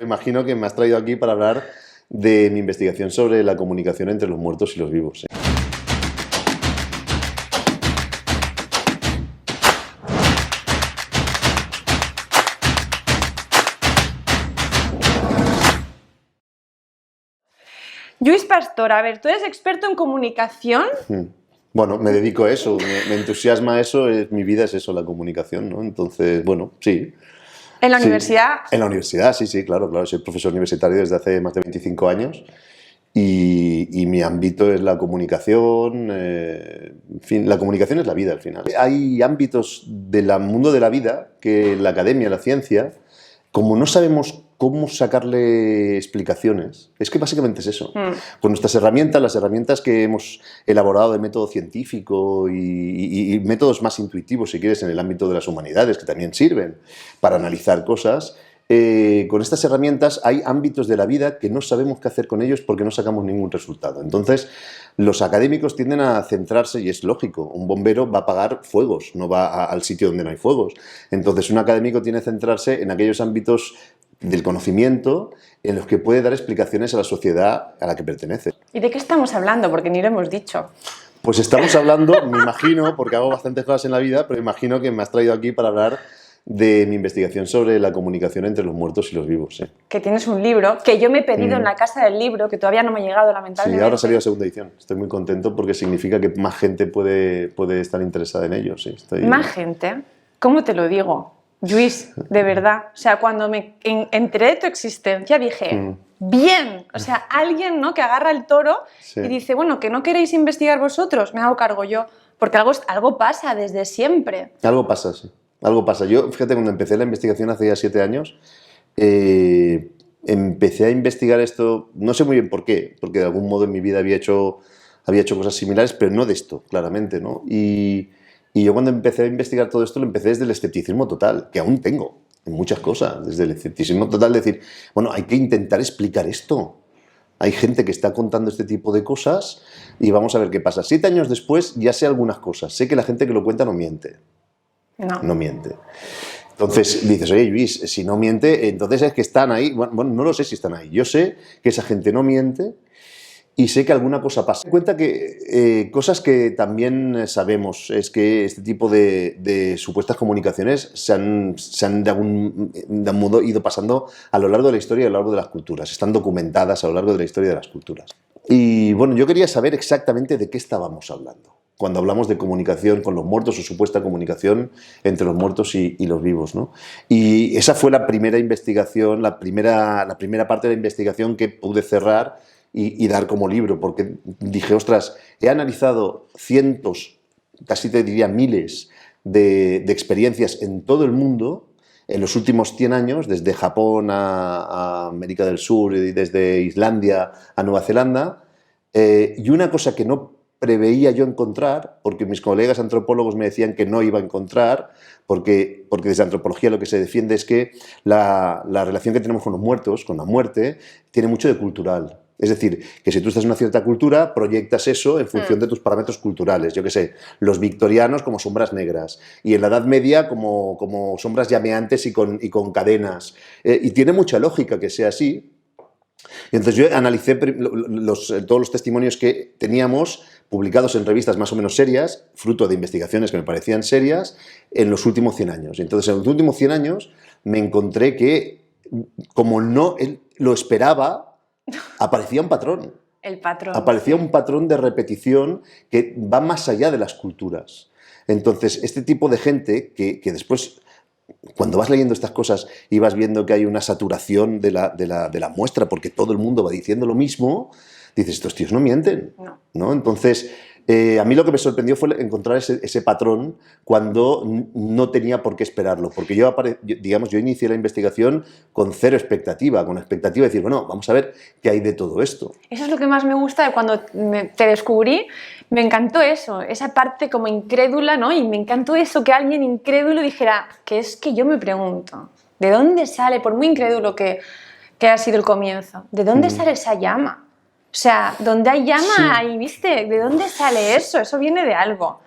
Imagino que me has traído aquí para hablar de mi investigación sobre la comunicación entre los muertos y los vivos. Lluís Pastor, a ver, tú eres experto en comunicación. Bueno, me dedico a eso, me entusiasma eso, mi vida es eso, la comunicación, ¿no? Entonces, bueno, sí. ¿En la Sí. universidad? En la universidad, sí, claro. Soy profesor universitario desde hace más de 25 años y mi ámbito es la comunicación, en fin, la comunicación es la vida al final. Hay ámbitos del mundo de la vida que la academia, la ciencia, como no sabemos cómo sacarle explicaciones, es que básicamente es eso. Con nuestras herramientas, las herramientas que hemos elaborado de método científico y métodos más intuitivos, si quieres, en el ámbito de las humanidades, que también sirven para analizar cosas, con estas herramientas hay ámbitos de la vida que no sabemos qué hacer con ellos porque no sacamos ningún resultado. Entonces, los académicos tienden a centrarse, y es lógico, un bombero va a apagar fuegos, no va al sitio donde no hay fuegos. Entonces, un académico tiene que centrarse en aquellos ámbitos del conocimiento en los que puede dar explicaciones a la sociedad a la que pertenece. ¿Y de qué estamos hablando? Porque ni lo hemos dicho. Pues estamos hablando, me imagino, porque hago bastantes cosas en la vida, pero imagino que me has traído aquí para hablar de mi investigación sobre la comunicación entre los muertos y los vivos. Que tienes un libro que yo me he pedido en la casa del libro, que todavía no me ha llegado, lamentablemente. Sí, ahora ha salido la segunda edición. Estoy muy contento porque significa que más gente puede estar interesada en ello. Sí, ¿Más gente? ¿Cómo te lo digo? Lluís, de verdad. O sea, cuando me enteré de tu existencia dije, bien, o sea, alguien, ¿no?, que agarra el toro y dice, bueno, que no queréis investigar vosotros, me hago cargo yo, porque algo pasa desde siempre. Algo pasa, sí. Algo pasa. Yo, fíjate, cuando empecé la investigación hace ya 7 años, empecé a investigar esto, no sé muy bien por qué, porque de algún modo en mi vida había hecho cosas similares, pero no de esto, claramente, ¿no? Y yo cuando empecé a investigar todo esto lo empecé desde el escepticismo total, que aún tengo en muchas cosas, desde el escepticismo total de decir, bueno, hay que intentar explicar esto. Hay gente que está contando este tipo de cosas y vamos a ver qué pasa. 7 años después ya sé algunas cosas, sé que la gente que lo cuenta no miente. No miente. Entonces dices, oye Lluís, si no miente, entonces es que están ahí. Bueno, no lo sé si están ahí. Yo sé que esa gente no miente y sé que alguna cosa pasa. Me cuenta que cosas que también sabemos es que este tipo de supuestas comunicaciones se han de algún modo ido pasando a lo largo de la historia y a lo largo de las culturas. Están documentadas a lo largo de la historia de las culturas. Y bueno, yo quería saber exactamente de qué estábamos hablando cuando hablamos de comunicación con los muertos o supuesta comunicación entre los muertos y los vivos, ¿no? Y esa fue la primera investigación, la primera parte de la investigación que pude cerrar y dar como libro, porque dije, ostras, he analizado cientos, casi te diría miles, de experiencias en todo el mundo en los últimos 100 años, desde Japón a América del Sur y desde Islandia a Nueva Zelanda, y una cosa que no preveía yo encontrar, porque mis colegas antropólogos me decían que no iba a encontrar, porque desde antropología lo que se defiende es que la relación que tenemos con los muertos, con la muerte, tiene mucho de cultural. Es decir, que si tú estás en una cierta cultura, proyectas eso en función de tus parámetros culturales. Yo qué sé, los victorianos como sombras negras y en la Edad Media como sombras llameantes y con cadenas. Y tiene mucha lógica que sea así. Y entonces yo analicé todos los testimonios que teníamos publicados en revistas más o menos serias, fruto de investigaciones que me parecían serias, en los últimos 100 años. Y entonces en los últimos 100 años me encontré que, como no lo esperaba, aparecía un patrón. El patrón. Aparecía un patrón de repetición que va más allá de las culturas. Entonces, este tipo de gente que después, cuando vas leyendo estas cosas y vas viendo que hay una saturación de la muestra porque todo el mundo va diciendo lo mismo, dices, estos tíos no mienten. ¿No? Entonces, a mí lo que me sorprendió fue encontrar ese patrón cuando no tenía por qué esperarlo, porque yo inicié la investigación con cero expectativa, con la expectativa de decir, bueno, vamos a ver qué hay de todo esto. Eso es lo que más me gusta de cuando te descubrí, me encantó eso, esa parte como incrédula, ¿no? Y me encantó eso, que alguien incrédulo dijera, que es que yo me pregunto, ¿de dónde sale, por muy incrédulo que ha sido el comienzo, ¿de dónde sale esa llama? O sea, donde hay llama, ahí, ¿viste? ¿De dónde sale eso? Eso viene de algo.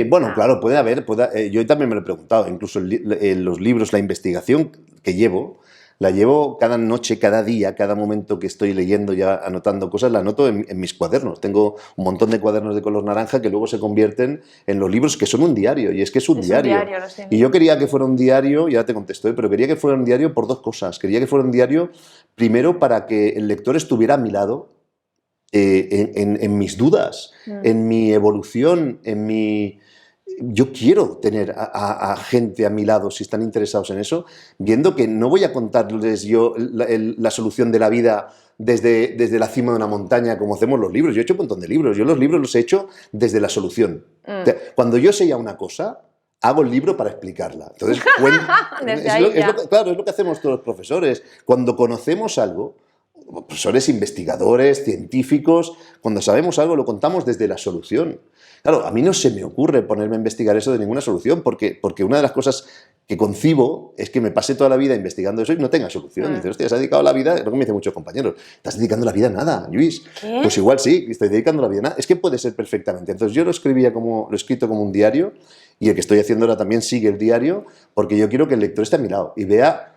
Bueno, claro, puede haber. Yo también me lo he preguntado. Incluso en los libros, la investigación que llevo, la llevo cada noche, cada día, cada momento que estoy leyendo, ya anotando cosas, la anoto en mis cuadernos. Tengo un montón de cuadernos de color naranja que luego se convierten en los libros que son un diario, y es que es un diario. Y yo quería que fuera un diario, ya te contesto, pero quería que fuera un diario por dos cosas. Quería que fuera un diario, primero, para que el lector estuviera a mi lado, en mis dudas, en mi evolución, en mi... Yo quiero tener a gente a mi lado, si están interesados en eso, viendo que no voy a contarles yo la solución de la vida desde la cima de una montaña, como hacemos los libros. Yo he hecho un montón de libros. Yo los libros los he hecho desde la solución. O sea, cuando yo sé ya una cosa, hago el libro para explicarla. Entonces, claro, es lo que hacemos todos los profesores. Cuando conocemos algo, profesores, investigadores, científicos, cuando sabemos algo lo contamos desde la solución. Claro, a mí no se me ocurre ponerme a investigar eso de ninguna solución, porque una de las cosas que concibo es que me pase toda la vida investigando eso y no tenga solución. Dices, hostia, has dedicado la vida, es lo que me dicen muchos compañeros, ¿estás dedicando la vida a nada, Lluís? ¿Qué? Pues igual sí, estoy dedicando la vida a nada. Es que puede ser perfectamente. Entonces yo lo he escrito como un diario, y el que estoy haciendo ahora también sigue el diario, porque yo quiero que el lector esté a mi lado y vea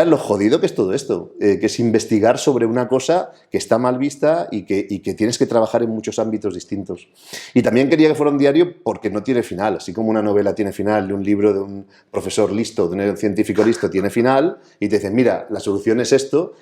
lo jodido que es todo esto, que es investigar sobre una cosa que está mal vista y que tienes que trabajar en muchos ámbitos distintos. Y también quería que fuera un diario porque no tiene final, así como una novela tiene final, de un libro de un profesor listo, de un científico listo tiene final, y te dicen, mira, la solución es esto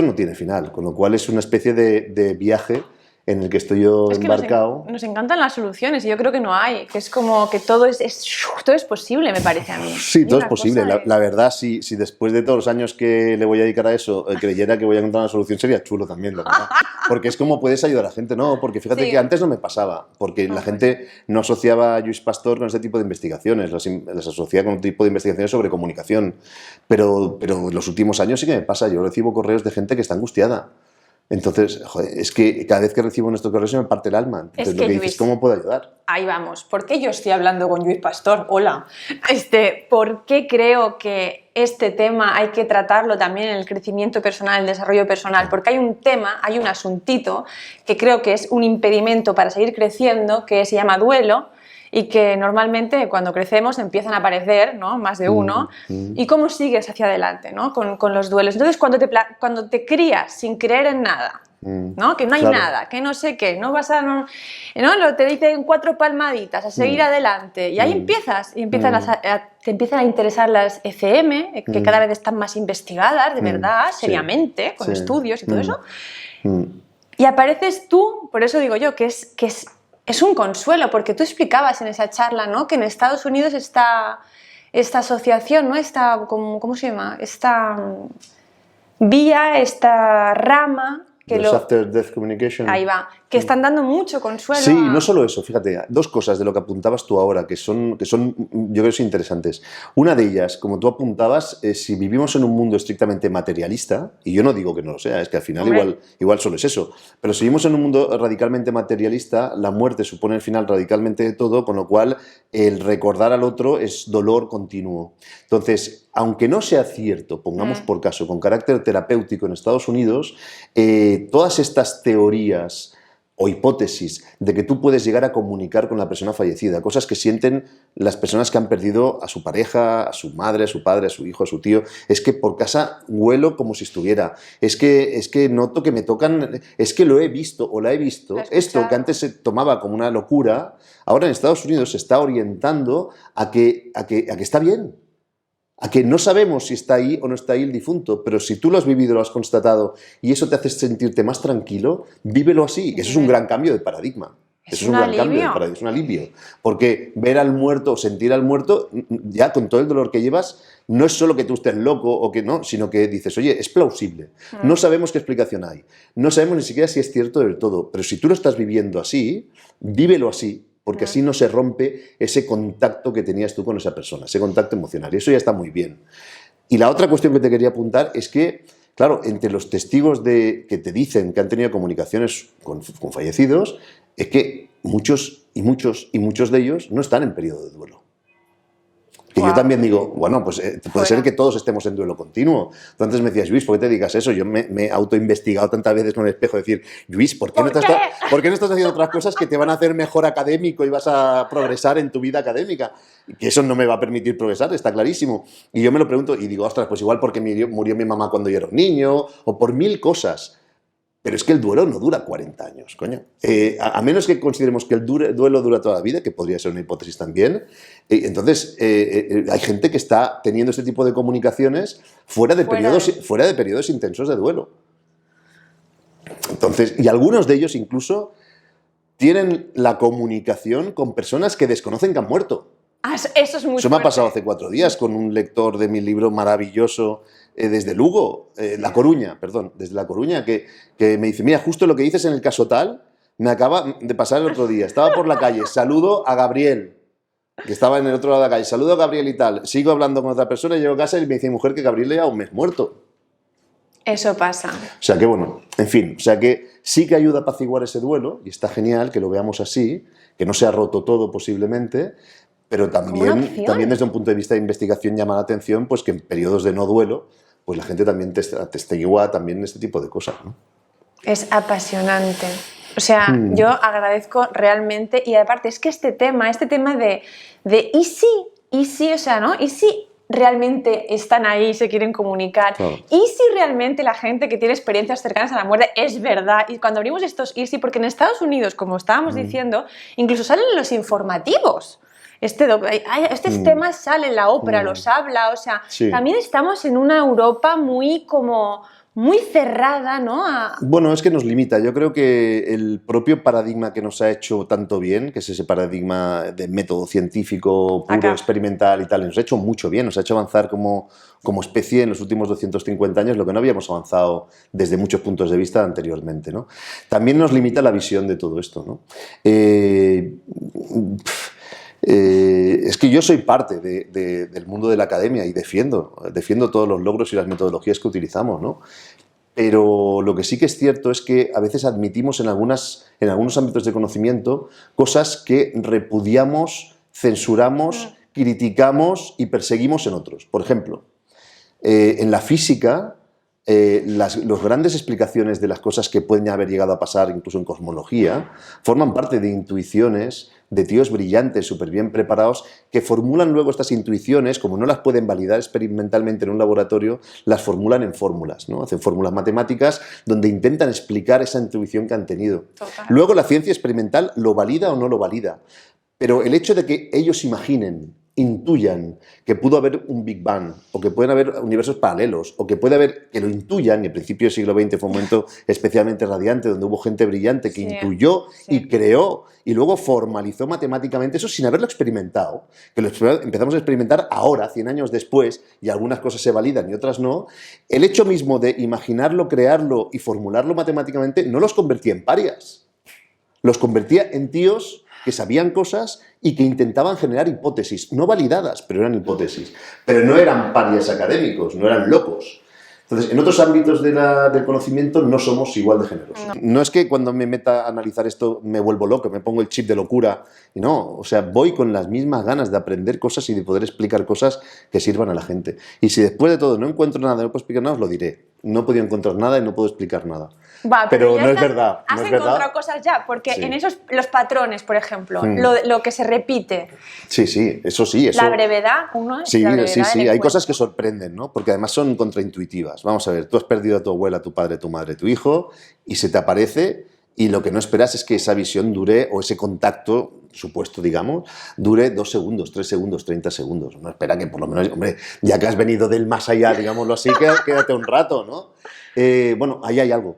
no tiene final, con lo cual es una especie de viaje en el que estoy yo embarcado. Nos encantan las soluciones y yo creo que no hay, que es como que todo es posible, me parece a mí. Sí, todo es posible. La verdad, si después de todos los años que le voy a dedicar a eso, creyera que voy a encontrar una solución, sería chulo también, la verdad. Porque es como puedes ayudar a la gente, ¿no? Porque fíjate que antes no me pasaba, porque la gente no asociaba a Lluís Pastor con ese tipo de investigaciones, las asociaba con un tipo de investigaciones sobre comunicación. Pero en los últimos años sí que me pasa, yo recibo correos de gente que está angustiada. Entonces, joder, es que cada vez que recibo nuestros correos se me parte el alma. Entonces, lo que dices, ¿cómo puedo ayudar? Ahí vamos. ¿Por qué yo estoy hablando con Lluís Pastor? Hola. ¿Por qué creo que este tema hay que tratarlo también en el crecimiento personal, el desarrollo personal? Porque hay un tema, hay un asuntito que creo que es un impedimento para seguir creciendo, que se llama duelo, y que normalmente cuando crecemos empiezan a aparecer, ¿no? Más de uno. ¿Y cómo sigues hacia adelante, ¿no? con los duelos? Entonces, cuando te crías sin creer en nada, ¿no? Que no hay nada, que no sé qué, no vas a... No, te dicen 4 palmaditas, a seguir adelante. Y ahí empiezas, te empiezan a interesar las FM, que cada vez están más investigadas, de verdad, seriamente, con estudios y todo eso. Y apareces tú, por eso digo yo, que es un consuelo, porque tú explicabas en esa charla, ¿no? Que en Estados Unidos esta asociación, ¿no? ¿Cómo se llama? Esta vía, esta rama... Los After Death Communication. Ahí va, que están dando mucho consuelo. Sí, no solo eso, fíjate, dos cosas de lo que apuntabas tú ahora, que son yo creo que son interesantes. Una de ellas, como tú apuntabas, si vivimos en un mundo estrictamente materialista, y yo no digo que no lo sea, es que al final igual solo es eso, pero si vivimos en un mundo radicalmente materialista, la muerte supone el final radicalmente de todo, con lo cual el recordar al otro es dolor continuo. Entonces, aunque no sea cierto, pongamos por caso, con carácter terapéutico en Estados Unidos, todas estas teorías o hipótesis de que tú puedes llegar a comunicar con la persona fallecida, cosas que sienten las personas que han perdido a su pareja, a su madre, a su padre, a su hijo, a su tío, es que por casa huelo como si estuviera, es que noto que me tocan, es que lo he visto o la he visto, esto que antes se tomaba como una locura, ahora en Estados Unidos se está orientando a que está bien. A que no sabemos si está ahí o no está ahí el difunto, pero si tú lo has vivido, lo has constatado y eso te hace sentirte más tranquilo, vívelo así. Eso es un gran cambio de paradigma. Eso es un gran cambio de paradigma, es un alivio. Porque ver al muerto o sentir al muerto, ya con todo el dolor que llevas, no es solo que tú estés loco o que no, sino que dices, oye, es plausible. No sabemos qué explicación hay. No sabemos ni siquiera si es cierto del todo. Pero si tú lo estás viviendo así, vívelo así. Porque así no se rompe ese contacto que tenías tú con esa persona, ese contacto emocional. Y eso ya está muy bien. Y la otra cuestión que te quería apuntar es que, claro, entre los testigos que te dicen que han tenido comunicaciones con fallecidos, es que muchos de ellos no están en periodo de duelo. Que Wow. yo también digo, bueno, pues puede Fuera. ser que todos estemos en duelo continuo. Tú antes me decías, Luis, ¿por qué te dedicas a eso? Yo me he autoinvestigado tantas veces con el espejo, decir, Luis, ¿por qué no estás haciendo otras cosas que te van a hacer mejor académico y vas a progresar en tu vida académica? Que eso no me va a permitir progresar, está clarísimo. Y yo me lo pregunto y digo, ostras, pues igual porque murió mi mamá cuando yo era un niño, o por 1000 cosas. Pero es que el duelo no dura 40 años, coño. A menos que consideremos que el duelo dura toda la vida, que podría ser una hipótesis también, entonces hay gente que está teniendo este tipo de comunicaciones fuera de periodos intensos de duelo. Entonces, y algunos de ellos incluso tienen la comunicación con personas que desconocen que han muerto. Eso es muy Eso me ha fuerte. pasado hace 4 días con un lector de mi libro maravilloso desde Lugo, La Coruña, perdón, desde La Coruña, que me dice, mira, justo lo que dices en el caso tal, me acaba de pasar el otro día. Estaba por la calle, saludo a Gabriel, que estaba en el otro lado de la calle, saludo a Gabriel y tal. Sigo hablando con otra persona, llego a casa y me dice mi mujer que Gabriel lleva un mes muerto. Eso pasa. O sea que bueno, en fin, o sea que sí que ayuda a apaciguar ese duelo, y está genial que lo veamos así, que no se ha roto todo posiblemente, pero también desde un punto de vista de investigación llama la atención pues que en periodos de no duelo, pues la gente también atestigua también este tipo de cosas, ¿no? Es apasionante. O sea, yo agradezco realmente, y aparte es que este tema de ¿y si, o sea, ¿no? ¿Y si realmente están ahí y se quieren comunicar? Claro. ¿Y si realmente la gente que tiene experiencias cercanas a la muerte es verdad? Y cuando abrimos estos ¿y si? Porque en Estados Unidos, como estábamos diciendo, incluso salen los informativos. Estos temas salen en la ópera, los habla, o sea, Sí. también estamos en una Europa muy cerrada, ¿no? Bueno, es que nos limita. Yo creo que el propio paradigma que nos ha hecho tanto bien, que es ese paradigma de método científico, puro, experimental y tal, nos ha hecho mucho bien, nos ha hecho avanzar como especie en los últimos 250 años, lo que no habíamos avanzado desde muchos puntos de vista anteriormente, ¿no? También nos limita la visión de todo esto, ¿no? Es que yo soy parte del mundo de la academia y defiendo todos los logros y las metodologías que utilizamos, ¿no? Pero lo que sí que es cierto es que a veces admitimos en algunos ámbitos de conocimiento cosas que repudiamos, censuramos, criticamos y perseguimos en otros. Por ejemplo, en la física, las grandes explicaciones de las cosas que pueden haber llegado a pasar, incluso en cosmología, forman parte de intuiciones de tíos brillantes, súper bien preparados, que formulan luego estas intuiciones, como no las pueden validar experimentalmente en un laboratorio, las formulan en fórmulas, ¿no? Hacen fórmulas matemáticas donde intentan explicar esa intuición que han tenido. Total. Luego la ciencia experimental lo valida o no lo valida, pero el hecho de que ellos intuyan que pudo haber un Big Bang, o que pueden haber universos paralelos, o que lo intuyan, y al principio del siglo XX fue un momento especialmente radiante, donde hubo gente brillante que intuyó y creó, y luego formalizó matemáticamente eso sin haberlo experimentado, que lo empezamos a experimentar ahora, 100 años después, y algunas cosas se validan y otras no. El hecho mismo de imaginarlo, crearlo y formularlo matemáticamente no los convertía en parias, los convertía en tíos que sabían cosas y que intentaban generar hipótesis, no validadas, pero eran hipótesis. Pero no eran parias académicos, no eran locos. Entonces, en otros ámbitos del conocimiento no somos igual de generosos. No es que cuando me meta a analizar esto me vuelvo loco, me pongo el chip de locura. Y no, o sea, voy con las mismas ganas de aprender cosas y de poder explicar cosas que sirvan a la gente. Y si después de todo no encuentro nada, no puedo explicar nada, os lo diré. No he podido encontrar nada y no puedo explicar nada. Va, pero ya no es verdad. Has no es encontrado verdad. cosas ya, porque Sí. en los patrones, por ejemplo, lo que se repite, Sí, eso sí. Eso... la brevedad, uno es Sí, la brevedad sí, del hay encuentro. cosas que sorprenden, ¿no? Porque además son contraintuitivas. Vamos a ver, tú has perdido a tu abuela, a tu padre, a tu madre, a tu hijo, y se te aparece, y lo que no esperas es que esa visión dure, o ese contacto supuesto, digamos, dure 2 segundos, 3 segundos, 30 segundos. No espera que por lo menos, hombre, ya que has venido del más allá, digámoslo así, quédate un rato, ¿no? Bueno, ahí hay algo.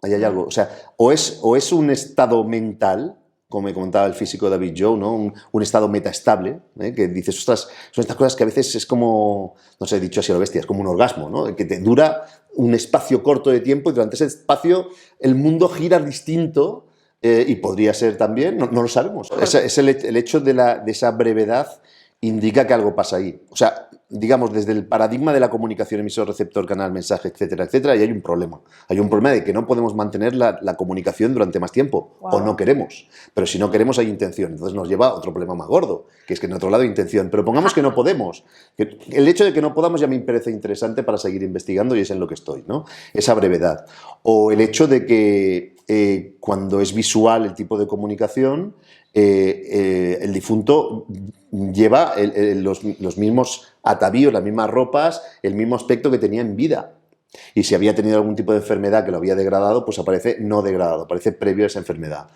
Ahí hay algo. O sea, o es un estado mental, como me comentaba el físico David Joe, ¿no? Un estado metaestable, que dices, ostras, son estas cosas que a veces es como, no sé, dicho así a lo bestia, es como un orgasmo, ¿no? Que te dura un espacio corto de tiempo y durante ese espacio el mundo gira distinto y podría ser también, no lo sabemos. Es el hecho de esa brevedad indica que algo pasa ahí. O sea, digamos, desde el paradigma de la comunicación emisor-receptor, canal, mensaje, etcétera, etcétera, y hay un problema. Hay un problema de que no podemos mantener la comunicación durante más tiempo, Wow. o no queremos. Pero si no queremos hay intención. Entonces nos lleva a otro problema más gordo, que es que en otro lado hay intención. Pero pongamos que no podemos. El hecho de que no podamos ya me parece interesante para seguir investigando y es en lo que estoy, ¿no? Esa brevedad. O el hecho de que cuando es visual el tipo de comunicación, el difunto lleva los mismos atavíos, las mismas ropas, el mismo aspecto que tenía en vida. Y si había tenido algún tipo de enfermedad que lo había degradado, pues aparece no degradado, aparece previo a esa enfermedad.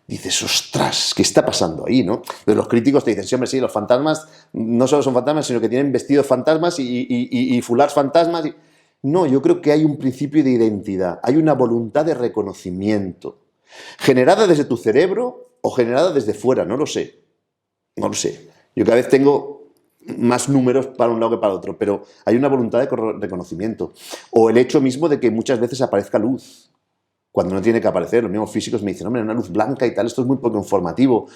Dices, ostras, ¿qué está pasando ahí, no? Entonces los críticos te dicen, sí, hombre, sí, los fantasmas no solo son fantasmas, sino que tienen vestidos fantasmas y fulars fantasmas. No, yo creo que hay un principio de identidad, hay una voluntad de reconocimiento, generada desde tu cerebro o generada desde fuera, no lo sé. No lo sé. Yo cada vez tengo más números para un lado que para otro, pero hay una voluntad de reconocimiento. O el hecho mismo de que muchas veces aparezca luz, cuando no tiene que aparecer. Los mismos físicos me dicen, hombre, una luz blanca y tal, esto es muy poco informativo.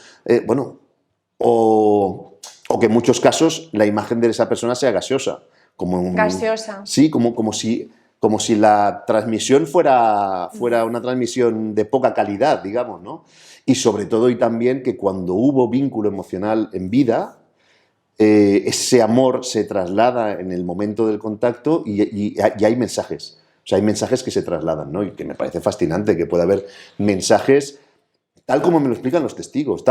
O que en muchos casos la imagen de esa persona sea gaseosa. Gaseosa. Sí, como si la transmisión fuera una transmisión de poca calidad, digamos, ¿no? Y sobre todo y también que cuando hubo vínculo emocional en vida, ese amor se traslada en el momento del contacto y hay mensajes. O sea, hay mensajes que se trasladan, ¿no? Y que me parece fascinante que pueda haber mensajes tal como me lo explican los testigos,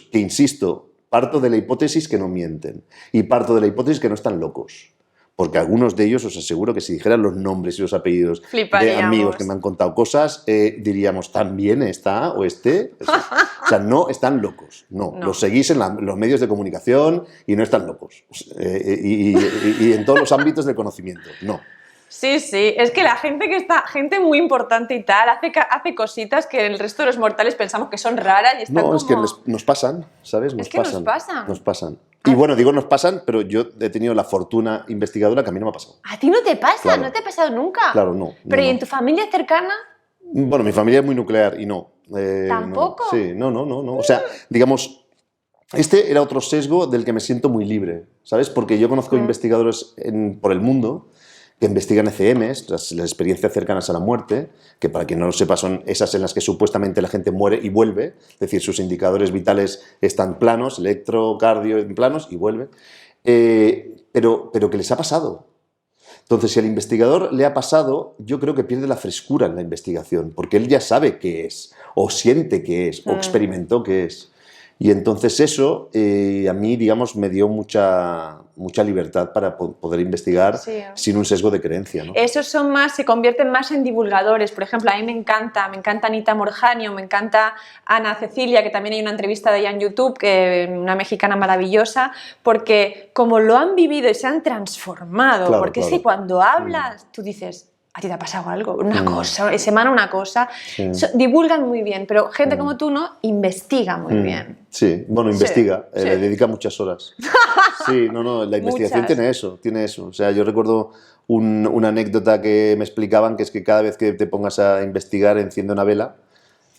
que, insisto, parto de la hipótesis que no mienten y parto de la hipótesis que no están locos. Porque algunos de ellos, os aseguro que si dijeran los nombres y los apellidos de amigos que me han contado cosas, diríamos, ¿también está o este? O sea, no están locos, no. Los seguís en los medios de comunicación y no están locos. Y en todos los ámbitos del conocimiento, no. Sí, sí, es que la gente gente muy importante y tal, hace cositas que el resto de los mortales pensamos que son raras y están No, es que nos pasan, ¿sabes? Nos pasan. Nos pasan. Y bueno, digo nos pasan, pero yo he tenido la fortuna investigadora que a mí no me ha pasado. ¿A ti no te pasa? Claro. ¿No te ha pasado nunca? Claro, no. ¿Pero no, y en tu familia cercana? Bueno, mi familia es muy nuclear y no. ¿Tampoco? No. Sí, no. O sea, digamos, este era otro sesgo del que me siento muy libre, ¿sabes? Porque yo conozco investigadores por el mundo que investigan ECMs, las experiencias cercanas a la muerte, que para quien no lo sepa son esas en las que supuestamente la gente muere y vuelve, es decir, sus indicadores vitales están planos, electrocardio en planos y vuelve, pero que les ha pasado. Entonces, si al investigador le ha pasado, yo creo que pierde la frescura en la investigación, porque él ya sabe qué es, o siente qué es, o experimentó qué es. Y entonces eso a mí, digamos, me dio mucha libertad para poder investigar sin un sesgo de creencia, ¿no? Esos se convierten más en divulgadores. Por ejemplo, a mí me encanta Anita Morjanio, me encanta Ana Cecilia, que también hay una entrevista de ella en YouTube, una mexicana maravillosa, porque como lo han vivido y se han transformado, Claro, porque claro. es que cuando hablas, tú dices, ¿a ti te ha pasado algo? Una cosa, semana una cosa. Sí. Divulgan muy bien, pero gente como tú no investiga muy bien. Sí, bueno, investiga, Sí. le dedica muchas horas. Sí, la investigación Muchas. tiene eso. O sea, yo recuerdo una anécdota que me explicaban, que es que cada vez que te pongas a investigar, enciende una vela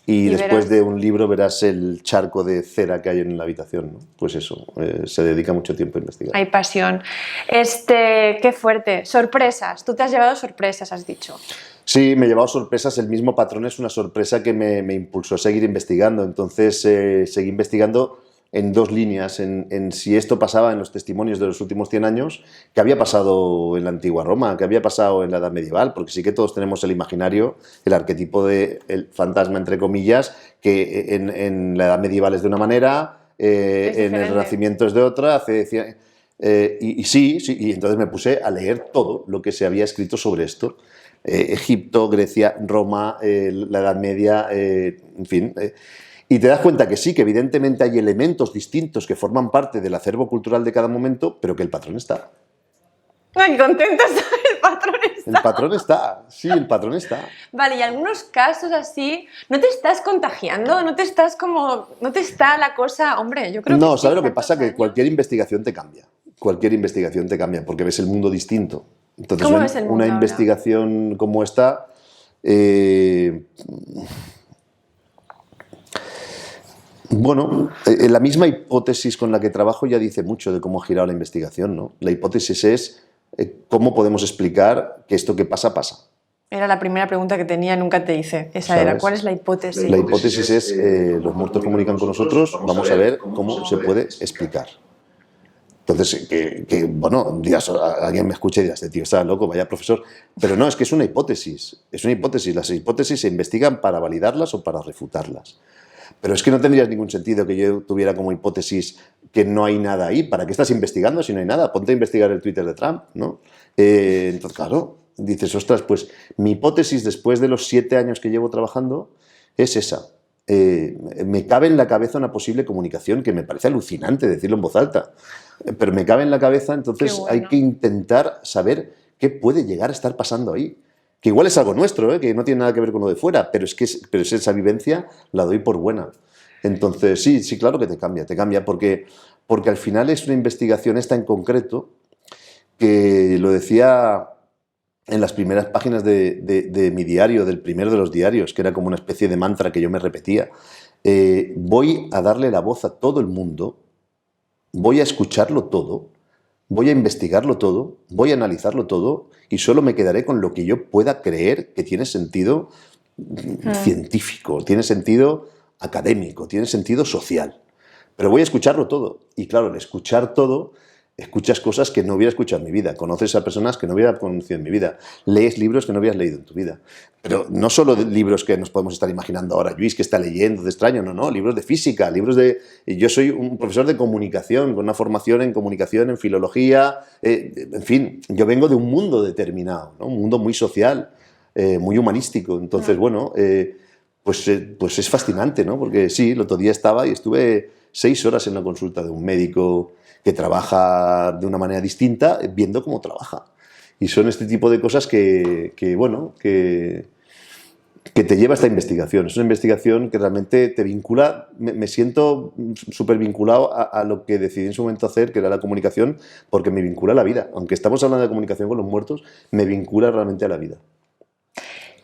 y después de un libro verás el charco de cera que hay en la habitación, ¿no? Pues eso, se dedica mucho tiempo a investigar. Hay pasión. Qué fuerte. Sorpresas. Tú te has llevado sorpresas, has dicho. Sí, me he llevado sorpresas. El mismo patrón es una sorpresa que me impulsó a seguir investigando. Entonces, seguí investigando en dos líneas, en si esto pasaba en los testimonios de los últimos 100 años, qué había pasado en la antigua Roma, qué había pasado en la Edad Medieval, porque sí que todos tenemos el imaginario, el arquetipo del fantasma, entre comillas, que en la Edad Medieval es de una manera, en el Renacimiento es de otra, y entonces me puse a leer todo lo que se había escrito sobre esto. Egipto, Grecia, Roma, la Edad Media, en fin. Y te das cuenta que sí, que evidentemente hay elementos distintos que forman parte del acervo cultural de cada momento, pero que el patrón está. ¡Ay, contento está! El patrón está. El patrón está, sí, el patrón está. Vale, y algunos casos así, ¿no te estás contagiando? ¿No te está la cosa? Hombre, yo creo que No, sí, ¿sabes lo que pasa? tantos Que años. cualquier investigación te cambia. Cualquier investigación te cambia, porque ves el mundo distinto. Entonces, ¿Cómo ves el mundo una ahora? investigación como esta... Bueno, la misma hipótesis con la que trabajo ya dice mucho de cómo ha girado la investigación, ¿no? La hipótesis es cómo podemos explicar que esto que pasa, pasa. Era la primera pregunta que tenía, nunca te hice. Esa ¿Sabes? era, ¿cuál es la hipótesis? La hipótesis es los muertos comunican con nosotros, vamos a ver cómo se puede explicar. Entonces, bueno, digas, alguien me escucha y dirá, este tío está loco, vaya profesor. Pero no, es que es una hipótesis. Es una hipótesis. Las hipótesis se investigan para validarlas o para refutarlas. Pero es que no tendría ningún sentido que yo tuviera como hipótesis que no hay nada ahí. ¿Para qué estás investigando si no hay nada? Ponte a investigar el Twitter de Trump, ¿no? Entonces, claro, dices, ostras, pues mi hipótesis después de los 7 años que llevo trabajando es esa. Me cabe en la cabeza una posible comunicación que me parece alucinante decirlo en voz alta, pero me cabe en la cabeza, entonces Qué bueno. hay que intentar saber qué puede llegar a estar pasando ahí. Que igual es algo nuestro, que no tiene nada que ver con lo de fuera, pero es esa vivencia la doy por buena. Entonces, sí, claro que te cambia, porque al final es una investigación esta en concreto, que lo decía en las primeras páginas de mi diario, del primero de los diarios, que era como una especie de mantra que yo me repetía. Voy a darle la voz a todo el mundo, voy a escucharlo todo, voy a investigarlo todo, voy a analizarlo todo y solo me quedaré con lo que yo pueda creer que tiene sentido científico, tiene sentido académico, tiene sentido social. Pero voy a escucharlo todo. Y claro, al escuchar todo, escuchas cosas que no hubiera escuchado en mi vida, conoces a personas que no hubiera conocido en mi vida, lees libros que no hubieras leído en tu vida. Pero no solo libros que nos podemos estar imaginando ahora, Luis, que está leyendo de extraño, no, libros de física, libros de... Yo soy un profesor de comunicación, con una formación en comunicación, en filología, en fin, yo vengo de un mundo determinado, ¿no? Un mundo muy social, muy humanístico. Entonces, bueno, pues es fascinante, ¿no? Porque sí, el otro día estaba y estuve 6 horas en la consulta de un médico que trabaja de una manera distinta, viendo cómo trabaja. Y son este tipo de cosas que te lleva a esta investigación. Es una investigación que realmente te vincula, me siento súper vinculado a lo que decidí en su momento hacer, que era la comunicación, porque me vincula a la vida. Aunque estamos hablando de comunicación con los muertos, me vincula realmente a la vida.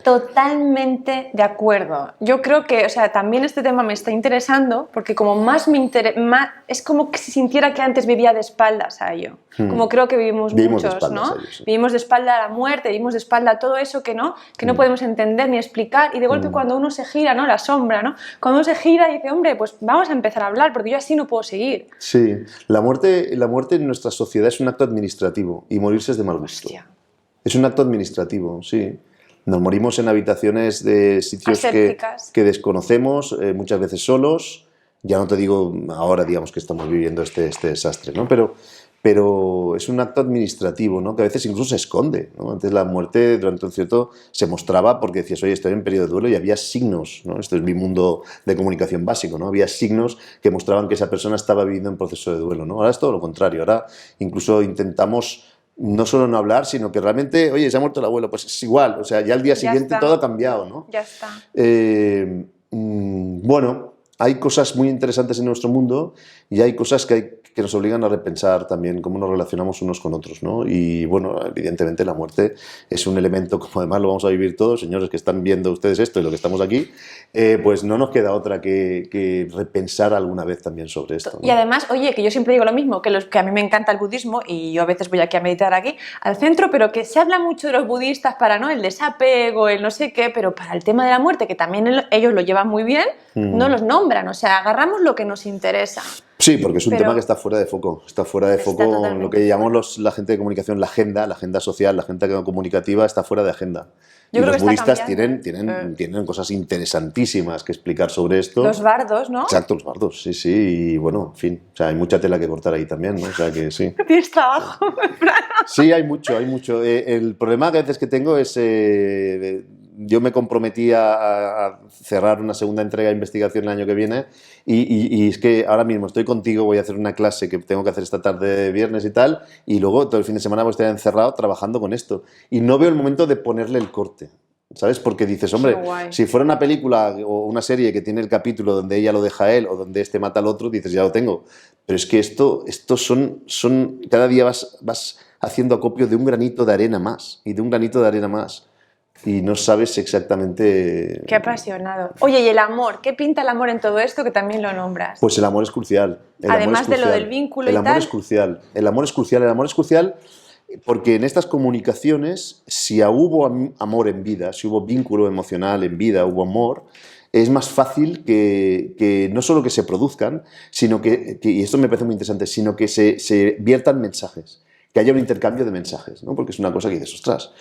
Totalmente de acuerdo. Yo creo que, o sea, también este tema me está interesando porque como más me interesa, es como que si sintiera que antes vivía de espaldas a ello. Como creo que vivimos muchos, ¿no? A ello, sí. Vivimos de espalda a la muerte, vivimos de espalda a todo eso que no podemos entender ni explicar. Y de golpe cuando uno se gira, ¿no? La sombra, ¿no? Cuando uno se gira y dice, hombre, pues vamos a empezar a hablar porque yo así no puedo seguir. Sí, la muerte en nuestra sociedad es un acto administrativo y morirse es de mal gusto. Hostia. Es un acto administrativo, sí. Nos morimos en habitaciones de sitios que desconocemos, muchas veces solos. Ya no te digo ahora, digamos, que estamos viviendo este desastre, ¿no? Pero es un acto administrativo, ¿no? Que a veces incluso se esconde, ¿no? Antes la muerte durante un cierto se mostraba porque decías, oye, estoy en periodo de duelo y había signos, ¿no? Esto es mi mundo de comunicación básico, ¿no? Había signos que mostraban que esa persona estaba viviendo en proceso de duelo, ¿no? Ahora es todo lo contrario. Ahora incluso intentamos no solo no hablar, sino que realmente, oye, se ha muerto el abuelo, pues es igual, o sea, ya al día siguiente todo ha cambiado, ¿no? Ya está. Bueno, hay cosas muy interesantes en nuestro mundo y hay cosas que nos obligan a repensar también cómo nos relacionamos unos con otros, ¿no? Y bueno, evidentemente la muerte es un elemento, como además lo vamos a vivir todos, señores que están viendo ustedes esto y lo que estamos aquí, pues no nos queda otra que repensar alguna vez también sobre esto, ¿no? Y además, oye, que yo siempre digo lo mismo, que a mí me encanta el budismo y yo a veces voy aquí a meditar aquí al centro, pero que se habla mucho de los budistas para, ¿no?, el desapego, el no sé qué, pero para el tema de la muerte, que también ellos lo llevan muy bien, no los nombran, o sea, agarramos lo que nos interesa. Sí, porque es un tema que está fuera de foco. Está fuera de foco totalmente. lo que llamamos la gente de comunicación, la agenda social, la agenda comunicativa está fuera de agenda. Yo y creo los que está budistas cambiando. tienen cosas interesantísimas que explicar sobre esto. Los bardos, ¿no? Exacto, los bardos, sí, y bueno, en fin, o sea, hay mucha tela que cortar ahí también, ¿no? O sea, que sí. Tienes trabajo. Sí, hay mucho. El problema que a veces que tengo es, yo me comprometí a cerrar una segunda entrega de investigación el año que viene y es que ahora mismo estoy contigo, voy a hacer una clase que tengo que hacer esta tarde de viernes y tal, y luego todo el fin de semana voy a estar encerrado trabajando con esto. Y no veo el momento de ponerle el corte. ¿Sabes? Porque dices, hombre, si fuera una película o una serie que tiene el capítulo donde ella lo deja a él o donde este mata al otro, dices, ya lo tengo. Pero es que esto cada día vas haciendo acopio de un granito de arena más y de un granito de arena más. y no sabes exactamente... Qué apasionado. Oye, ¿y el amor? ¿Qué pinta el amor en todo esto que también lo nombras? Pues el amor es crucial. Además de lo del vínculo y tal. El amor tal. es crucial. El amor es crucial. El amor es crucial porque en estas comunicaciones, si hubo amor en vida, si hubo vínculo emocional en vida, hubo amor, es más fácil que no solo que se produzcan, sino y esto me parece muy interesante, sino que se viertan mensajes, que haya un intercambio de mensajes, ¿no? Porque es una cosa que dices, ostras,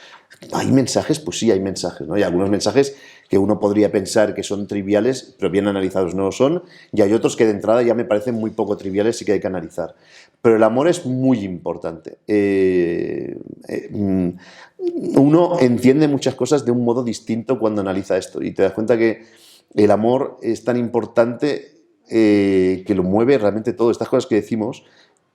¿hay mensajes? Pues sí, hay mensajes, ¿no? Hay algunos mensajes que uno podría pensar que son triviales, pero bien analizados no lo son, y hay otros que de entrada ya me parecen muy poco triviales y que hay que analizar. Pero el amor es muy importante. Uno entiende muchas cosas de un modo distinto cuando analiza esto, y te das cuenta que el amor es tan importante que lo mueve realmente todo. Estas cosas que decimos,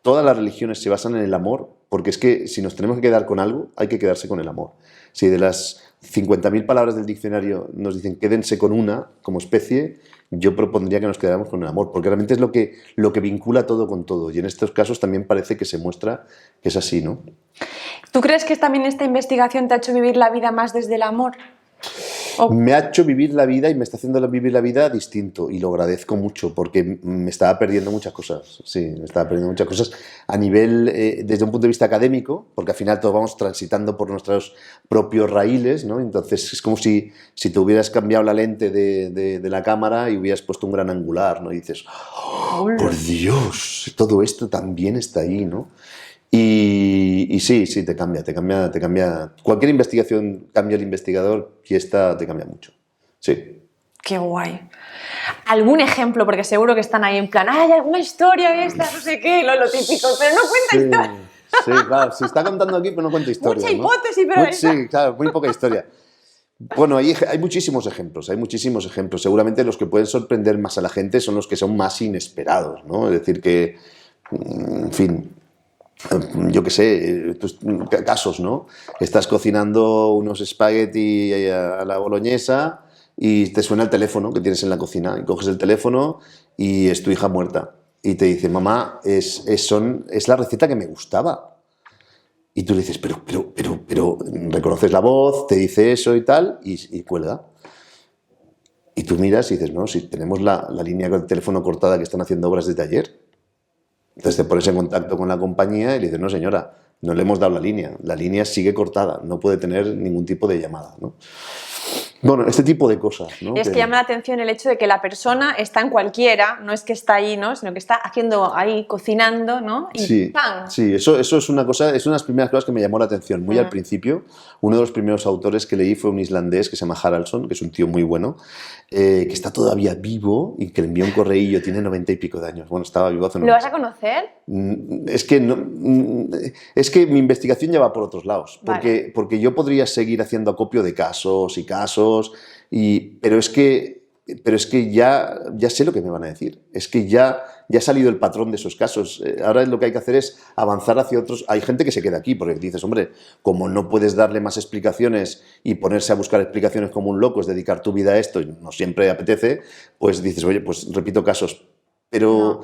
todas las religiones se basan en el amor, porque es que si nos tenemos que quedar con algo, hay que quedarse con el amor. Si de las 50.000 palabras del diccionario nos dicen quédense con una como especie, yo propondría que nos quedáramos con el amor, porque realmente es lo que vincula todo con todo. Y en estos casos también parece que se muestra que es así, ¿no? ¿Tú crees que también esta investigación te ha hecho vivir la vida más desde el amor? Me ha hecho vivir la vida y me está haciendo vivir la vida distinto y lo agradezco mucho porque me estaba perdiendo muchas cosas. Sí, me estaba perdiendo muchas cosas a nivel, desde un punto de vista académico, porque al final todos vamos transitando por nuestros propios raíles, ¿no? Entonces es como si te hubieras cambiado la lente de la cámara y hubieras puesto un gran angular, ¿no? Y dices, ¡oh, por Dios! Todo esto también está ahí, ¿no? Y sí, te cambia. Cualquier investigación cambia al investigador y esta te cambia mucho. Sí. Qué guay. ¿Algún ejemplo? Porque seguro que están ahí en plan, hay alguna historia esta, no sé qué, lo típico, pero no cuenta historia. Sí, claro, se está contando aquí, pero no cuenta historia. Mucha hipótesis, pero... Sí, claro, muy poca historia. Bueno, hay muchísimos ejemplos, Seguramente los que pueden sorprender más a la gente son los que son más inesperados, ¿no? Es decir, que, en fin... Yo qué sé, casos, ¿no? Estás cocinando unos espagueti a la boloñesa y te suena el teléfono que tienes en la cocina y coges el teléfono y es tu hija muerta y te dice, mamá, es la receta que me gustaba. Y tú le dices, pero, reconoces la voz, te dice eso y tal y cuelga. Y tú miras y dices, no, si tenemos la línea del teléfono cortada que están haciendo obras desde ayer. Entonces te pones en contacto con la compañía y le dices, no señora, no le hemos dado la línea sigue cortada, no puede tener ningún tipo de llamada, ¿no? Bueno, este tipo de cosas, ¿no? Es que llama la atención el hecho de que la persona está en cualquiera, no es que está ahí, ¿no? Sino que está haciendo ahí, cocinando, ¿no? Y sí, ¡pam! Sí, eso es una cosa, es una de las primeras cosas que me llamó la atención, muy al principio. Uno de los primeros autores que leí fue un islandés que se llama Haraldsson, que es un tío muy bueno, que está todavía vivo y que le envió un correillo, tiene 90 y pico de años. Bueno, estaba vivo hace 90. ¿Lo vas a conocer? Es que mi investigación ya va por otros lados, Vale. porque yo podría seguir haciendo acopio de casos y casos, pero es que ya sé lo que me van a decir. Es que ya ha salido el patrón de esos casos. Ahora lo que hay que hacer es avanzar hacia otros. Hay gente que se queda aquí porque dices, hombre, como no puedes darle más explicaciones y ponerse a buscar explicaciones como un loco, es dedicar tu vida a esto y no siempre apetece, pues dices, oye, pues repito casos. Pero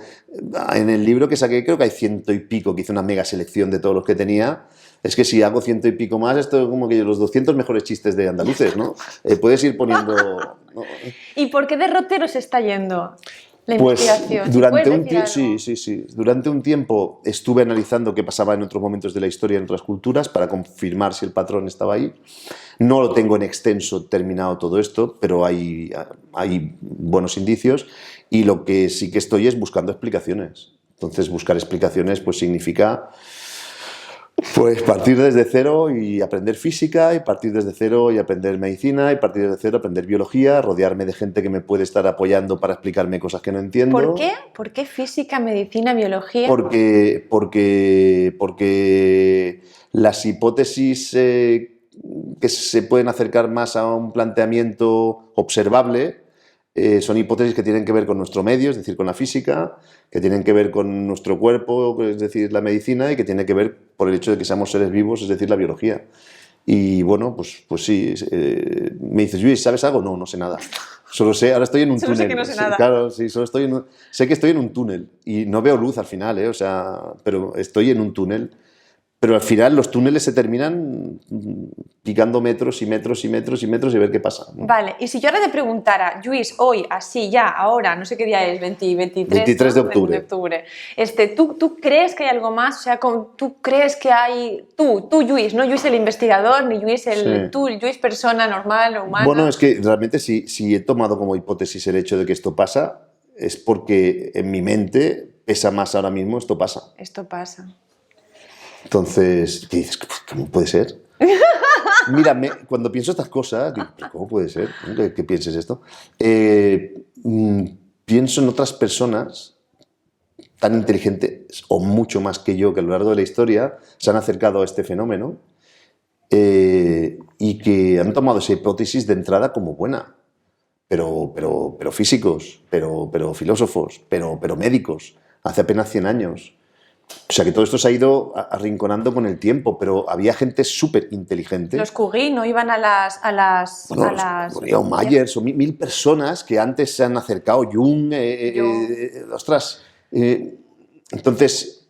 en el libro que saqué creo que hay 100 y pico, que hice una mega selección de todos los que tenía. Es que si hago 100 y pico más, esto es como que los 200 mejores chistes de andaluces, ¿no? Puedes ir poniendo... ¿no? ¿Y por qué derrotero se está yendo la Pues investigación? Durante un tiempo estuve analizando qué pasaba en otros momentos de la historia en otras culturas para confirmar si el patrón estaba ahí. No lo tengo en extenso terminado todo esto, pero hay buenos indicios y lo que sí que estoy es buscando explicaciones. Entonces buscar explicaciones pues significa pues partir desde cero y aprender física, y partir desde cero y aprender medicina, y partir desde cero aprender biología, rodearme de gente que me puede estar apoyando para explicarme cosas que no entiendo. ¿Por qué? ¿Por qué física, medicina, biología? Porque las hipótesis que se pueden acercar más a un planteamiento observable son hipótesis que tienen que ver con nuestro medio, es decir, con la física, que tienen que ver con nuestro cuerpo, es decir, la medicina, y que tienen que ver por el hecho de que seamos seres vivos, es decir, la biología. Y bueno, pues sí, me dices, Luis, ¿sabes algo? No sé nada. Solo sé, ahora estoy en un túnel. Sé que no sé nada. Claro, sí, sé que estoy en un túnel y no veo luz al final, o sea, pero estoy en un túnel Pero al final los túneles se terminan picando metros y metros y metros y metros y ver qué pasa, ¿no? Vale, y si yo ahora te preguntara, Lluís, hoy, así, ya, ahora, no sé qué día es, 23, 23 de ¿no? octubre. De octubre. ¿Tú crees que hay algo más? O sea, ¿tú crees que hay... Tú, Lluís, no Lluís el investigador, ni Lluís Sí. tú, Lluís persona normal o humana. Bueno, es que realmente si he tomado como hipótesis el hecho de que esto pasa, es porque en mi mente pesa más ahora mismo esto pasa. Esto pasa. Entonces, ¿qué dices? ¿Cómo puede ser? Mira, cuando pienso estas cosas, digo, ¿pero cómo puede ser que pienses esto? Pienso en otras personas tan inteligentes o mucho más que yo que a lo largo de la historia se han acercado a este fenómeno y que han tomado esa hipótesis de entrada como buena. Pero físicos, pero filósofos, pero médicos, hace apenas 100 años. O sea que todo esto se ha ido arrinconando con el tiempo, pero había gente súper inteligente. Los Curie no iban a las... O Myers, o 1000 personas que antes se han acercado, Jung, ostras. Entonces,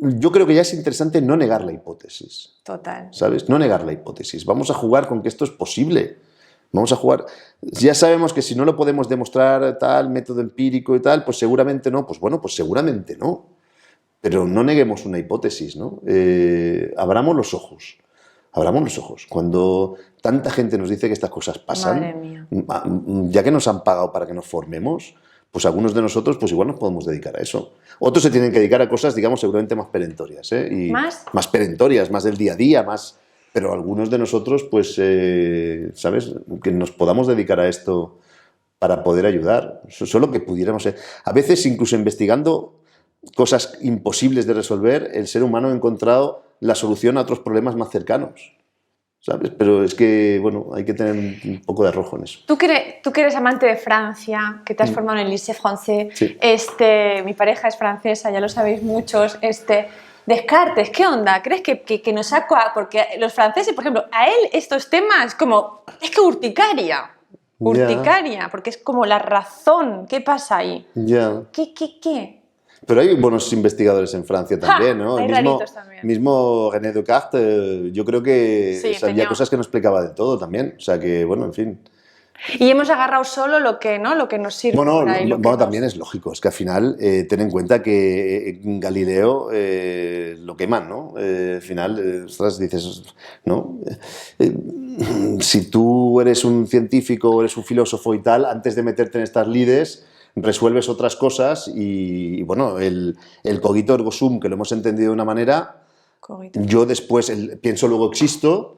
yo creo que ya es interesante no negar la hipótesis. Total. ¿Sabes? No negar la hipótesis. Vamos a jugar con que esto es posible. Vamos a jugar. Ya sabemos que si no lo podemos demostrar tal método empírico y tal, pues seguramente no. Pues bueno, pues seguramente no. Pero no neguemos una hipótesis, ¿no? Abramos los ojos. Abramos los ojos. Cuando tanta gente nos dice que estas cosas pasan, Madre mía. ya que nos han pagado para que nos formemos, pues algunos de nosotros pues igual nos podemos dedicar a eso. Otros se tienen que dedicar a cosas, digamos, seguramente más perentorias. Y más perentorias, más del día a día, más... Pero algunos de nosotros, pues, ¿sabes? Que nos podamos dedicar a esto para poder ayudar. Solo que pudiéramos... A veces, incluso investigando cosas imposibles de resolver, el ser humano ha encontrado la solución a otros problemas más cercanos, ¿sabes? Pero es que, bueno, hay que tener un poco de arrojo en eso. Tú que eres amante de Francia, que te has formado en el Lycée Français, Sí. Mi pareja es francesa, ya lo sabéis muchos, Descartes, ¿qué onda? ¿Crees que nos saca? Porque los franceses, por ejemplo, a él estos temas como, es que urticaria, porque es como la razón, ¿qué pasa ahí? Ya. ¿Qué? Pero hay buenos investigadores en Francia también, ¿no? Hay raritos también. Mismo René Descartes, yo creo que Sí, sabía cosas que no explicaba del todo también. O sea que, bueno, en fin. Y hemos agarrado solo lo que nos sirve. Bueno, por ahí, también es lógico. Es que al final, ten en cuenta que Galileo lo queman, ¿no? Al final, ostras, dices, ¿no? Si tú eres un científico o eres un filósofo y tal, antes de meterte en estas lides, resuelves otras cosas y bueno, el cogito ergo sum, que lo hemos entendido de una manera, yo después, pienso luego existo,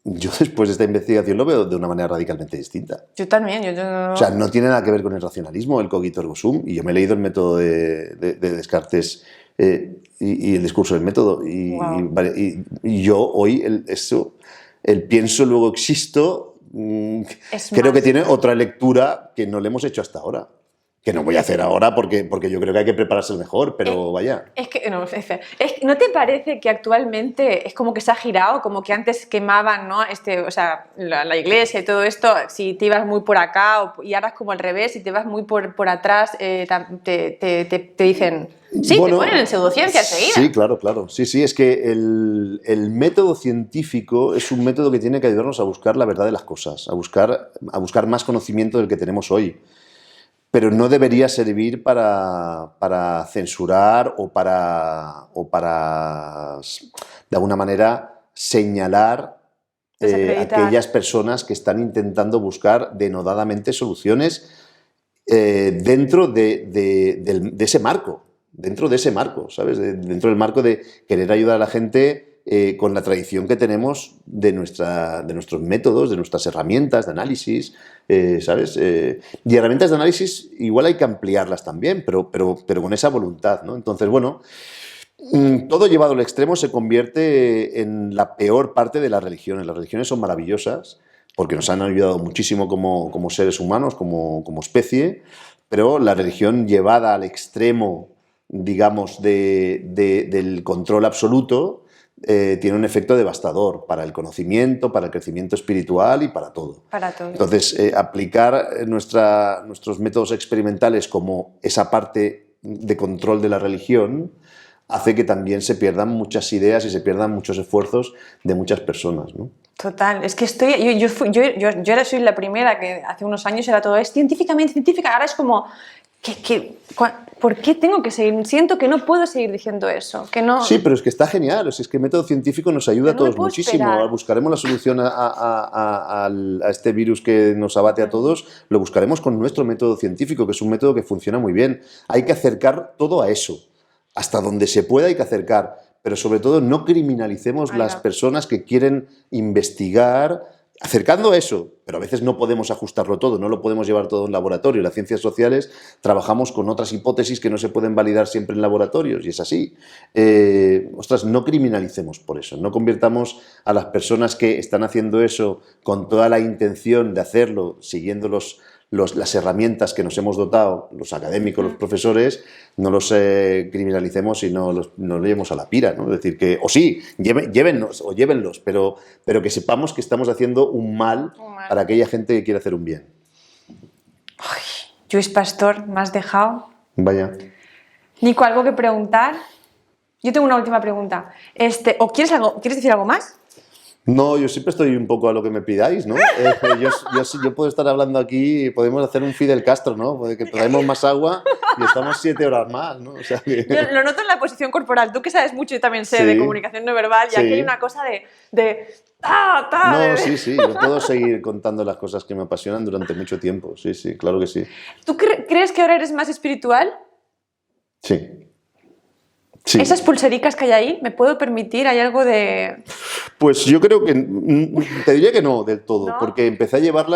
yo después de esta investigación lo veo de una manera radicalmente distinta. Yo también. O sea, no tiene nada que ver con el racionalismo, el cogito ergo sum, y yo me he leído el método de Descartes y el discurso del método, y yo hoy el pienso luego existo, creo que tiene otra lectura que no le hemos hecho hasta ahora. Que no voy a hacer ahora porque yo creo que hay que prepararse mejor, pero vaya. Es que, ¿no te parece que actualmente es como que se ha girado? Como que antes quemaban, ¿no? O sea, la iglesia y todo esto, si te ibas muy por acá y ahora es como al revés, si te vas muy por atrás, te dicen... Sí, bueno, te ponen en pseudociencia enseguida. Sí, claro. Sí, es que el método científico es un método que tiene que ayudarnos a buscar la verdad de las cosas, a buscar más conocimiento del que tenemos hoy. Pero no debería servir para censurar o para, de alguna manera, señalar a aquellas personas que están intentando buscar denodadamente soluciones dentro de ese marco. Dentro de ese marco, ¿sabes? Dentro del marco de querer ayudar a la gente con la tradición que tenemos de nuestros métodos, de nuestras herramientas de análisis, ¿sabes? Y herramientas de análisis igual hay que ampliarlas también, pero con esa voluntad, ¿no? Entonces, bueno, todo llevado al extremo se convierte en la peor parte de las religiones. Las religiones son maravillosas porque nos han ayudado muchísimo como seres humanos, como especie, pero la religión llevada al extremo, digamos, del control absoluto, tiene un efecto devastador para el conocimiento, para el crecimiento espiritual y para todo. Para todo. Entonces, aplicar nuestros métodos experimentales como esa parte de control de la religión hace que también se pierdan muchas ideas y se pierdan muchos esfuerzos de muchas personas, ¿no? Total, es que yo ahora soy la primera que hace unos años era todo, es científicamente científica, ahora es como, ¿por qué tengo que seguir? Siento que no puedo seguir diciendo eso, que no... Sí, pero es que está genial, o sea, es que el método científico nos ayuda a todos muchísimo. Esperar. Buscaremos la solución a este virus que nos abate a todos, lo buscaremos con nuestro método científico, que es un método que funciona muy bien. Hay que acercar todo a eso, hasta donde se pueda hay que acercar, pero sobre todo no criminalicemos las personas que quieren investigar, acercando a eso, pero a veces no podemos ajustarlo todo, no lo podemos llevar todo en laboratorio. Las ciencias sociales trabajamos con otras hipótesis que no se pueden validar siempre en laboratorios, y es así. No criminalicemos por eso, no convirtamos a las personas que están haciendo eso con toda la intención de hacerlo, siguiendo las herramientas que nos hemos dotado, los académicos, los profesores, no los criminalicemos y no los llevemos a la pira, ¿no? Es decir, que, o sí, llévenlos, pero que sepamos que estamos haciendo un mal para aquella gente que quiere hacer un bien. Ay, Lluís Pastor, me has dejado. Vaya. Nico, ¿algo que preguntar? Yo tengo una última pregunta. ¿O quieres decir algo más? No, yo siempre estoy un poco a lo que me pidáis, ¿no? Yo puedo estar hablando aquí y podemos hacer un Fidel Castro, ¿no? Que traemos más agua y estamos 7 horas más, ¿no? O sea, que... Yo lo noto en la posición corporal. Tú que sabes mucho, yo también sé de comunicación no verbal, y aquí hay una cosa de No, sí, yo puedo seguir contando las cosas que me apasionan durante mucho tiempo, sí, claro que sí. ¿Tú crees que ahora eres más espiritual? Sí. ¿Esas pulsericas que hay ahí, me puedo permitir? ¿Hay algo de...? Pues yo creo que, te diría que no del todo, ¿No? porque empecé a llevar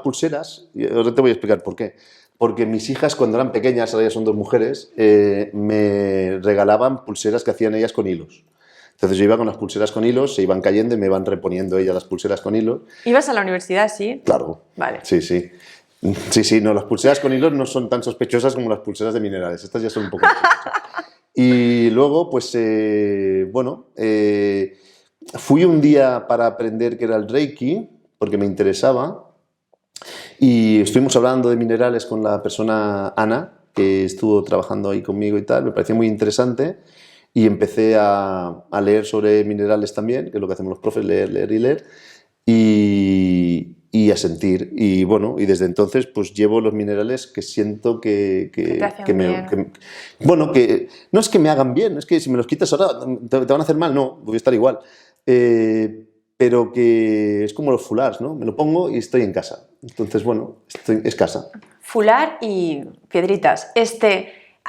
pulseras, y ahora te voy a explicar por qué. Porque mis hijas, cuando eran pequeñas, ahora ya son 2 mujeres, me regalaban pulseras que hacían ellas con hilos. Entonces yo iba con las pulseras con hilos, se iban cayendo y me iban reponiendo ellas las pulseras con hilos. ¿Ibas a la universidad, sí? Claro. Vale. Sí. Sí, no, las pulseras con hilos no son tan sospechosas como las pulseras de minerales. Estas ya son un poco sospechosas. Y luego, pues, fui un día para aprender qué era el Reiki, porque me interesaba, y estuvimos hablando de minerales con la persona Ana, que estuvo trabajando ahí conmigo y tal, me pareció muy interesante, y empecé a leer sobre minerales también, que es lo que hacemos los profes, leer, y a sentir. Y bueno, y desde entonces pues llevo los minerales que siento que no es que me hagan bien, es que si me los quitas ahora te van a hacer mal, no, voy a estar igual. Pero que es como los fulars, ¿no? Me lo pongo y estoy en casa. Entonces, bueno, es casa. Fular y piedritas.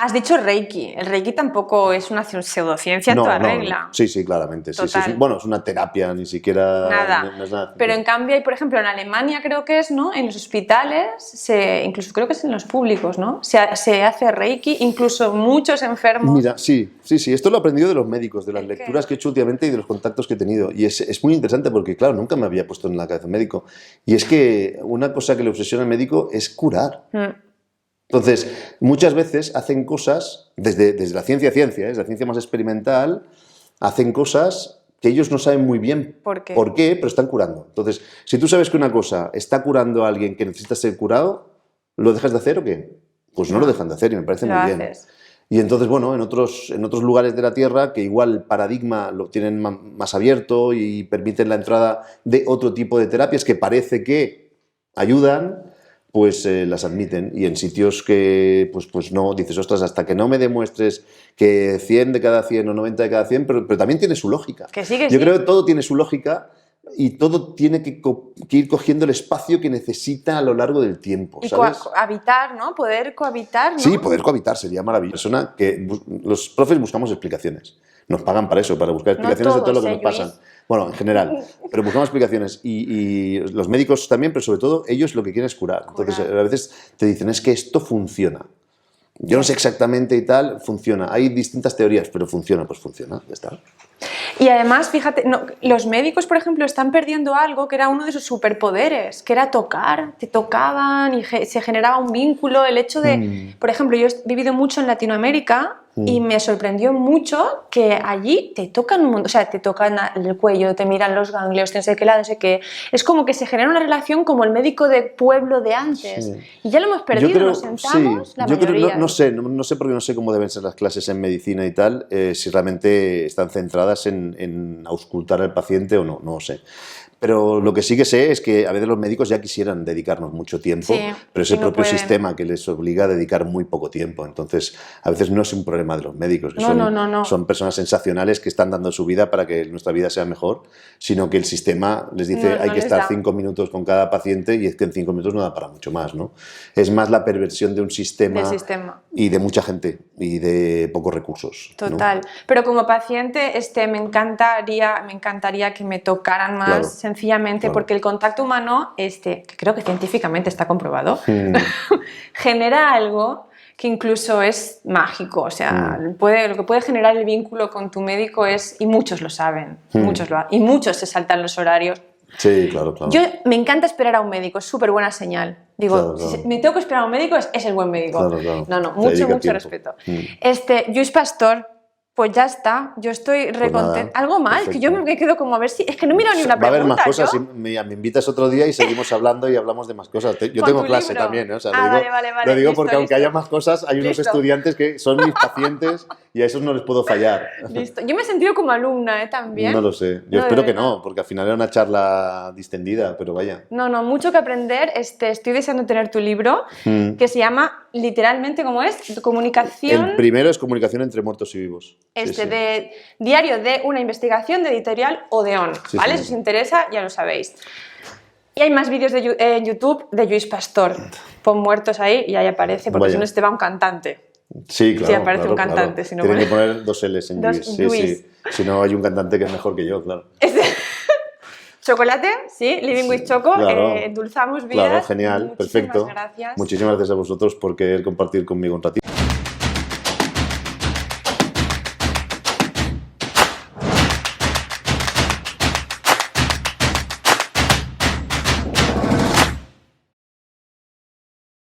Has dicho Reiki. El Reiki tampoco es una pseudociencia en toda regla. No. Sí, claramente. Sí. Bueno, es una terapia, ni siquiera... Nada. No es nada. Pero en cambio hay, por ejemplo, en Alemania creo que es, ¿no? En los hospitales, incluso creo que es en los públicos, ¿no? Se hace Reiki, incluso muchos enfermos... Mira, sí. Esto lo he aprendido de los médicos, de las lecturas que he hecho últimamente y de los contactos que he tenido. Y es muy interesante porque, claro, nunca me había puesto en la cabeza un médico. Y es que una cosa que le obsesiona al médico es curar. Entonces, muchas veces hacen cosas, desde la ciencia, es la ciencia más experimental, hacen cosas que ellos no saben muy bien por qué, pero están curando. Entonces, si tú sabes que una cosa está curando a alguien que necesita ser curado, ¿lo dejas de hacer o qué? Pues no lo dejan de hacer y me parece muy bien. Y entonces, bueno, en otros lugares de la Tierra, que igual el paradigma lo tienen más abierto y permiten la entrada de otro tipo de terapias que parece que ayudan, pues las admiten. Y en sitios que pues no, dices, ostras, hasta que no me demuestres que 100 de cada 100 o 90 de cada 100, pero también tiene su lógica. Yo creo que todo tiene su lógica y todo tiene que ir cogiendo el espacio que necesita a lo largo del tiempo, ¿sabes? Y cohabitar, ¿no? Poder cohabitar, ¿no? Sí, poder cohabitar sería maravilloso. Los profes buscamos explicaciones. Nos pagan para eso, para buscar explicaciones de todo lo que nos pasa. Bueno, en general. Pero buscamos explicaciones. Y los médicos también, pero sobre todo ellos lo que quieren es curar. Entonces, a veces te dicen, es que esto funciona. Yo no sé exactamente y tal, funciona. Hay distintas teorías, pero funciona, pues funciona, ya está. Y además, fíjate, los médicos, por ejemplo, están perdiendo algo que era uno de sus superpoderes, que era tocar. Te tocaban y se generaba un vínculo. El hecho de, por ejemplo, yo he vivido mucho en Latinoamérica Y me sorprendió mucho que allí te tocan un montón, o sea, te tocan el cuello, te miran los ganglios, no sé qué, no sé qué. Es como que se genera una relación como el médico de pueblo de antes. Sí. Y ya lo hemos perdido, Yo creo, nos sentamos, sí, la yo creo, mayoría. no sé, no sé porque no sé cómo deben ser las clases en medicina y tal, si realmente están centradas en auscultar al paciente o no, no lo sé. Pero lo que sí que sé es que a veces los médicos ya quisieran dedicarnos mucho tiempo, Sí, pero es y el no propio pueden. sistema que les obliga a dedicar muy poco tiempo. Entonces, a veces no es un problema de los médicos, que No. son personas sensacionales que están dando su vida para que nuestra vida sea mejor, sino que el sistema les dice No hay que les estar da. 5 minutos con cada paciente y es que en 5 minutos no da para mucho más, ¿no? Es más la perversión de un sistema, Del sistema. y de mucha gente y de pocos recursos, ¿no? Total. Pero como paciente, me encantaría que me tocaran más, Claro, sencillamente, claro. porque el contacto humano, que creo que científicamente está comprobado, genera algo que incluso es mágico. O sea, lo que puede generar el vínculo con tu médico y muchos lo saben, y muchos se saltan los horarios. Sí, claro, claro. Me encanta esperar a un médico, es súper buena señal. Digo, Claro, claro. si me tengo que esperar a un médico, es el buen médico. Claro, claro. No, Te mucho dedica tiempo. respeto. Lluís Pastor, pues ya está, yo estoy Pues recontenta. nada, Algo mal, perfecto. que yo me quedo como a ver si... Es que no he mirado ni una Va a haber pregunta, más cosas. yo. Si me invitas otro día y seguimos hablando y hablamos de más cosas. Yo Con tengo tu clase libro. también, ¿eh? O sea, Vale, lo digo listo, porque aunque listo. haya más cosas, hay unos Listo. estudiantes que son mis pacientes y a esos no les puedo fallar. Listo. Yo me he sentido como alumna, también. No lo sé. Yo No, espero de que verdad. no, porque al final era una charla distendida, pero vaya. No, mucho que aprender. Estoy deseando tener tu libro, que se llama, literalmente, ¿cómo es? Comunicación... El primero es comunicación entre muertos y vivos. Sí, sí. De diario de una investigación de Editorial Odeón, Sí, ¿vale? sí. Si os interesa, ya lo sabéis. Y hay más vídeos en YouTube de Lluís Pastor. Pon muertos ahí y ahí aparece, porque Vaya. si no te va un cantante. Sí, claro. Sí, aparece claro, un cantante, claro. si no Tienen pone- que poner 2 L's en Dos Lluís. Sí, Lluís. sí. Si no, hay un cantante que es mejor que yo, claro. Chocolate, sí, Living with Choco, Claro. endulzamos vidas. Claro, genial, Muchísimas perfecto. gracias. Muchísimas gracias a vosotros por querer compartir conmigo un ratito.